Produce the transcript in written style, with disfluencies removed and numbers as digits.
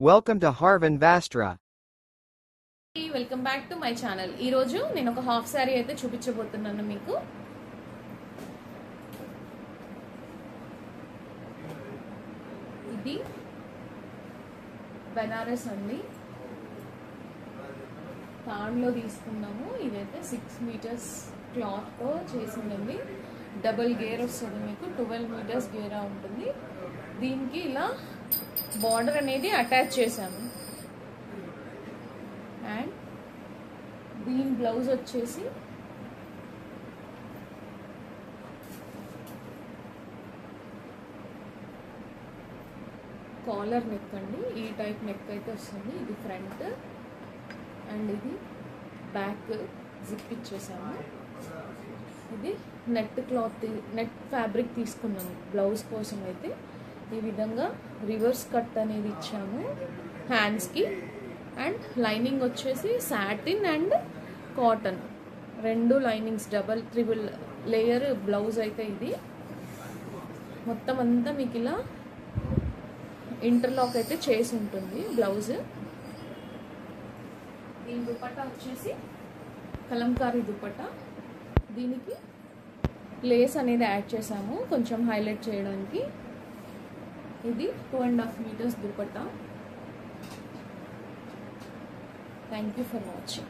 Welcome to Harvan Vastra. Welcome back to my channel. ఈరోజు నేను ఒక హాఫ్ శారీ అయితే చూపించబోతున్నాను మీకు. ఇది బెనారస్ అండి, తాడ్లో తీసుకున్నాము. ఇదైతే 6 మీటర్స్ క్లాత్తో చేసిందండి. డబుల్ గేర్ వస్తుంది మీకు, 12 మీటర్స్ గేరా ఉంటుంది. దీనికి ఇలా బార్డర్ అనేది అటాచ్ చేశాను. అండ్ దీని బ్లౌజ్ వచ్చేసి కాలర్ నెక్ అండి. ఈ టైప్ నెక్ అయితే వస్తుంది. ఇది ఫ్రంట్ అండ్ ఇది బ్యాక్ జిప్ ఇచ్చేసాము. ఇది నెట్ క్లాత్, నెట్ ఫ్యాబ్రిక్ తీసుకున్నాము బ్లౌజ్ కోసం. అయితే ఈ విధంగా రివర్స్ కట్ అనేది ఇచ్చాము హ్యాండ్స్కి. అండ్ లైనింగ్ వచ్చేసి సాటిన్ అండ్ కాటన్, రెండు linings, double triple layer blouse అయితే ఇది. మొత్తం అంతా మీకు ఇలా ఇంటర్లాక్ అయితే చేసి ఉంటుంది బ్లౌజ్. దీని దుపట్టా వచ్చేసి కలంకారీ దుపట్టా. దీనికి లేస్ అనేది యాడ్ చేసాము కొంచెం హైలైట్ చేయడానికి. ఇది 2.5 metres dupatta. Thank you for watching.